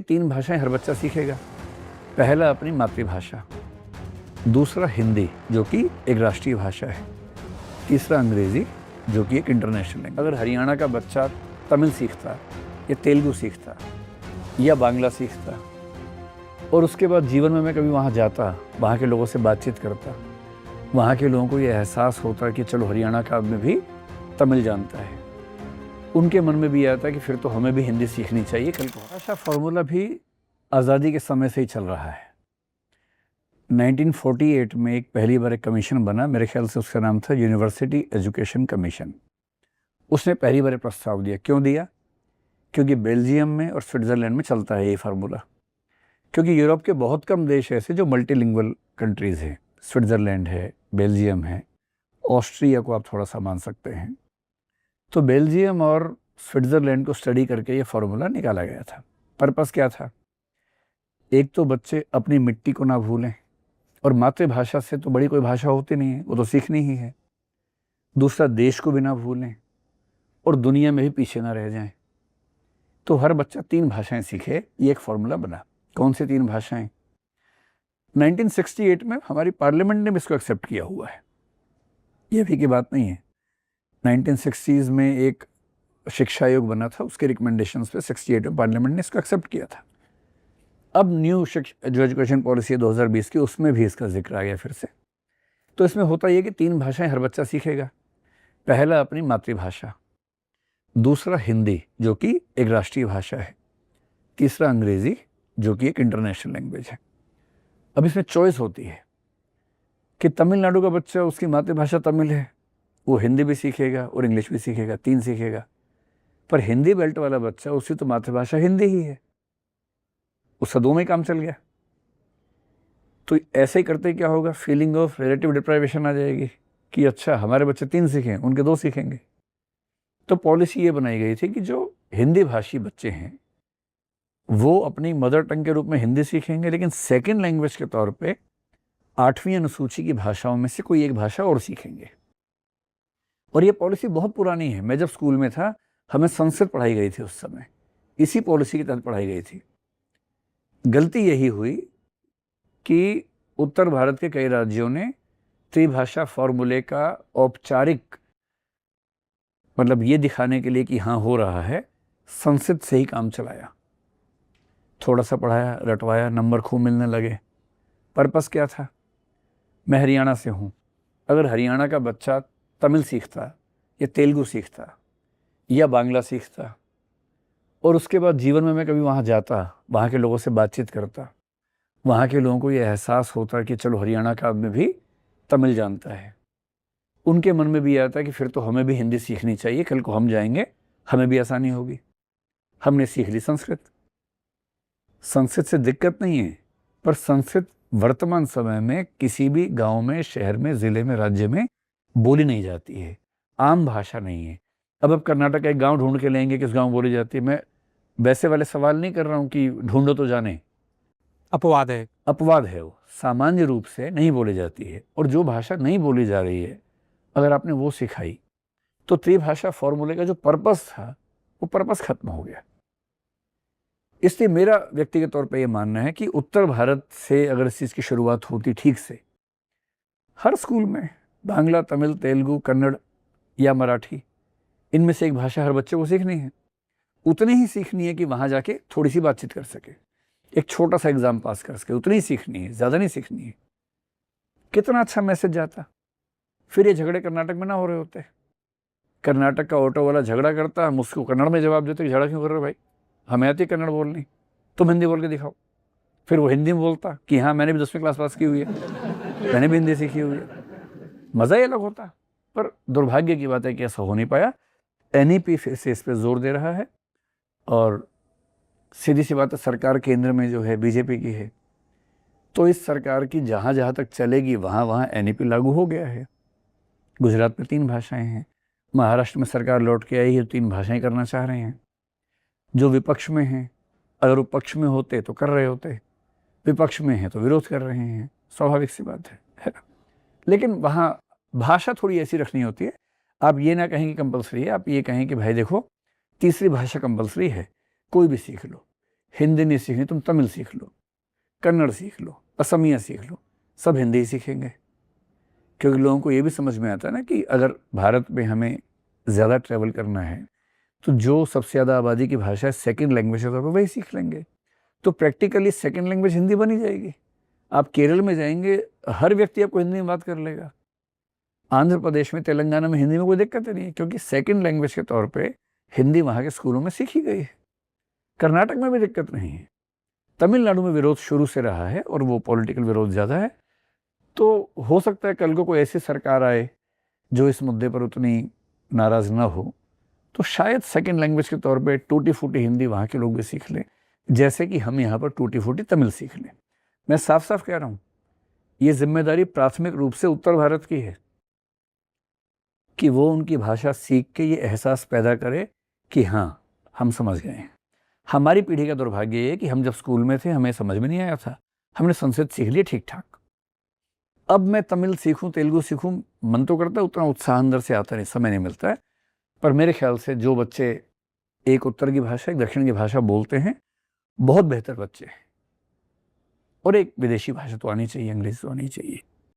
तीन भाषाएं हर बच्चा सीखेगा। पहला अपनी मातृभाषा, दूसरा हिंदी जो कि एक राष्ट्रीय भाषा है, तीसरा अंग्रेजी जो कि एक इंटरनेशनल लैंग्वेज। अगर हरियाणा का बच्चा तमिल सीखता या तेलुगु सीखता या बांग्ला सीखता और उसके बाद जीवन में मैं कभी वहाँ जाता, वहाँ के लोगों से बातचीत करता, वहाँ के लोगों को ये एहसास होता कि चलो हरियाणा का आदमी भी तमिल जानता है, उनके मन में भी आता कि फिर तो हमें भी हिंदी सीखनी चाहिए कल को। भाषा फार्मूला भी आज़ादी के समय से ही चल रहा है। 1948 में एक पहली बार एक कमीशन बना, मेरे ख्याल से उसका नाम था यूनिवर्सिटी एजुकेशन कमीशन। उसने पहली बार प्रस्ताव दिया। क्यों दिया? क्योंकि बेल्जियम में और स्विट्ज़रलैंड में चलता है ये फार्मूला। क्योंकि यूरोप के बहुत कम देश ऐसे जो मल्टीलिंगुअल कंट्रीज़ हैं। स्विट्ज़रलैंड है, बेल्जियम है, ऑस्ट्रिया को आप थोड़ा सा मान सकते हैं। तो बेल्जियम और स्विट्ज़रलैंड को स्टडी करके ये फार्मूला निकाला गया था। पर्पस क्या था? एक तो बच्चे अपनी मिट्टी को ना भूलें, और मातृभाषा से तो बड़ी कोई भाषा होती नहीं है, वो तो सीखनी ही है। दूसरा, देश को भी ना भूलें और दुनिया में भी पीछे ना रह जाएं। तो हर बच्चा 3 भाषाएं सीखे, ये एक फार्मूला बना। कौन सी 3 भाषाएं? 1968 में हमारी पार्लियामेंट ने भी इसको एक्सेप्ट किया हुआ है, ये भी की बात नहीं है। 1960s में एक शिक्षा आयोग बना था, उसके रिकमेंडेशंस पे 68 में पार्लियामेंट ने इसको एक्सेप्ट किया था। अब न्यू जो एजुकेशन पॉलिसी है 2020 की, उसमें भी इसका जिक्र आ गया फिर से। तो इसमें होता ये कि 3 भाषाएं हर बच्चा सीखेगा। पहला अपनी मातृभाषा, दूसरा हिंदी जो कि एक राष्ट्रीय भाषा है, तीसरा अंग्रेजी जो कि एक इंटरनेशनल लैंग्वेज है। अब इसमें चॉइस होती है कि तमिलनाडु का बच्चा, उसकी मातृभाषा तमिल है, वो हिंदी भी सीखेगा और इंग्लिश भी सीखेगा, 3 सीखेगा। पर हिंदी बेल्ट वाला बच्चा, उसकी तो मातृभाषा हिंदी ही है, उसका 2 में काम चल गया। तो ऐसे ही करते क्या होगा? फीलिंग ऑफ रिलेटिव डिप्राइवेशन आ जाएगी कि अच्छा हमारे बच्चे 3 सीखें, उनके 2 सीखेंगे। तो पॉलिसी ये बनाई गई थी कि जो हिंदी भाषी बच्चे हैं वो अपनी मदर टंग के रूप में हिंदी सीखेंगे, लेकिन सेकेंड लैंग्वेज के तौर पे 8वीं अनुसूची की भाषाओं में से कोई एक भाषा और सीखेंगे। और ये पॉलिसी बहुत पुरानी है। मैं जब स्कूल में था, हमें संस्कृत पढ़ाई गई थी उस समय, इसी पॉलिसी के तहत पढ़ाई गई थी। गलती यही हुई कि उत्तर भारत के कई राज्यों ने त्रिभाषा फॉर्मूले का औपचारिक मतलब ये दिखाने के लिए कि हाँ हो रहा है, संस्कृत से ही काम चलाया। थोड़ा सा पढ़ाया, रटवाया, नंबर खूब मिलने लगे। पर्पस क्या था? मैं हरियाणा से हूँ, अगर हरियाणा का बच्चा तमिल सीखता या तेलुगु सीखता या बांग्ला सीखता और उसके बाद जीवन में मैं कभी वहाँ जाता, वहाँ के लोगों से बातचीत करता, वहाँ के लोगों को ये एहसास होता कि चलो हरियाणा का आदमी भी तमिल जानता है, उनके मन में भी आता कि फिर तो हमें भी हिंदी सीखनी चाहिए, कल को हम जाएंगे, हमें भी आसानी होगी। हमने सीख ली संस्कृत। संस्कृत से दिक्कत नहीं है, पर संस्कृत वर्तमान समय में किसी भी गांव में, शहर में, ज़िले में, राज्य में बोली नहीं जाती है, आम भाषा नहीं है। अब आप कर्नाटक का एक गांव ढूंढ के लेंगे किस गांव बोली जाती है। मैं वैसे वाले सवाल नहीं कर रहा हूं कि ढूंढो तो जाने, अपवाद है, अपवाद है, वो सामान्य रूप से नहीं बोली जाती है। और जो भाषा नहीं बोली जा रही है, अगर आपने वो सिखाई तो त्रिभाषा फॉर्मूले का जो पर्पस था वो पर्पस खत्म हो गया। इसलिए मेरा व्यक्तिगत तौर पर यह मानना है कि उत्तर भारत से अगर इस चीज़ की शुरुआत होती ठीक से, हर स्कूल में बांग्ला, तमिल, तेलुगु, कन्नड़ या मराठी, इनमें से एक भाषा हर बच्चे को सीखनी है। उतनी ही सीखनी है कि वहाँ जाके थोड़ी सी बातचीत कर सके, एक छोटा सा एग्जाम पास कर सके, उतनी ही सीखनी है, ज़्यादा नहीं सीखनी है। कितना अच्छा मैसेज जाता। फिर ये झगड़े कर्नाटक में ना हो रहे होते। कर्नाटक का ऑटो वाला झगड़ा करता, हम उसको कन्नड़ में जवाब देते कि झगड़ा क्यों कर रहे हो भाई, हमें आती है कन्नड़ बोलनी, तुम हिंदी बोल के दिखाओ। फिर वो हिंदी में बोलता कि हाँ मैंने भी 10वीं क्लास पास की हुई है, मैंने भी हिंदी सीखी हुई है। मज़ा ही अलग होता। पर दुर्भाग्य की बात है कि ऐसा हो नहीं पाया। NEP फिर से इस पर जोर दे रहा है, और सीधी सी बात है, सरकार केंद्र में जो है बीजेपी की है, तो इस सरकार की जहाँ जहाँ तक चलेगी वहाँ वहाँ NEP लागू हो गया है। गुजरात में 3 भाषाएं हैं, महाराष्ट्र में सरकार लौट के आई है, 3 भाषाएं करना चाह रहे हैं। जो विपक्ष में हैं, अगर वो पक्ष में होते तो कर रहे होते, विपक्ष में हैं तो विरोध कर रहे हैं, स्वाभाविक सी बात है ना। लेकिन वहाँ भाषा थोड़ी ऐसी रखनी होती है, आप ये ना कहें कि कंपलसरी है, आप ये कहें कि भाई देखो तीसरी भाषा कंपलसरी है, कोई भी सीख लो, हिंदी नहीं सीखनी, तुम तमिल सीख लो, कन्नड़ सीख लो, असमिया सीख लो, सब हिंदी ही सीखेंगे। क्योंकि लोगों को ये भी समझ में आता है ना कि अगर भारत में हमें ज़्यादा ट्रैवल करना है तो जो सबसे ज़्यादा आबादी की भाषा है सेकंड लैंग्वेज है, तो वही सीख लेंगे। तो प्रैक्टिकली सेकंड लैंग्वेज हिंदी बनी जाएगी। आप केरल में जाएंगे, हर व्यक्ति आपको हिंदी में बात कर लेगा। आंध्र प्रदेश में, तेलंगाना में हिंदी में कोई दिक्कत नहीं है, क्योंकि सेकंड लैंग्वेज के तौर पे हिंदी वहाँ के स्कूलों में सीखी गई है। कर्नाटक में भी दिक्कत नहीं है। तमिलनाडु में विरोध शुरू से रहा है और वो पॉलिटिकल विरोध ज़्यादा है। तो हो सकता है कल को कोई ऐसी सरकार आए जो इस मुद्दे पर उतनी नाराज़ ना हो, तो शायद सेकंड लैंग्वेज के तौर पे टूटी फूटी हिंदी वहाँ के लोग भी सीख लें, जैसे कि हम यहाँ पर टूटी फूटी तमिल सीख लें। मैं साफ साफ कह रहा हूँ, ये जिम्मेदारी प्राथमिक रूप से उत्तर भारत की है कि वो उनकी भाषा सीख के ये एहसास पैदा करे कि हाँ, हम समझ गए हैं। हमारी पीढ़ी का दुर्भाग्य ये है कि हम जब स्कूल में थे हमें समझ में नहीं आया था, हमने संस्कृत सीख लिया ठीक ठाक। अब मैं तमिल सीखूं, तेलुगु सीखूं, मन तो करता है, उतना उत्साह अंदर से आता नहीं, समय नहीं मिलता है। पर मेरे ख्याल से जो बच्चे एक उत्तर की भाषा, एक दक्षिण की भाषा बोलते हैं, बहुत बेहतर बच्चे हैं। और एक विदेशी भाषा तो आनी चाहिए, अंग्रेजी तो आनी चाहिए।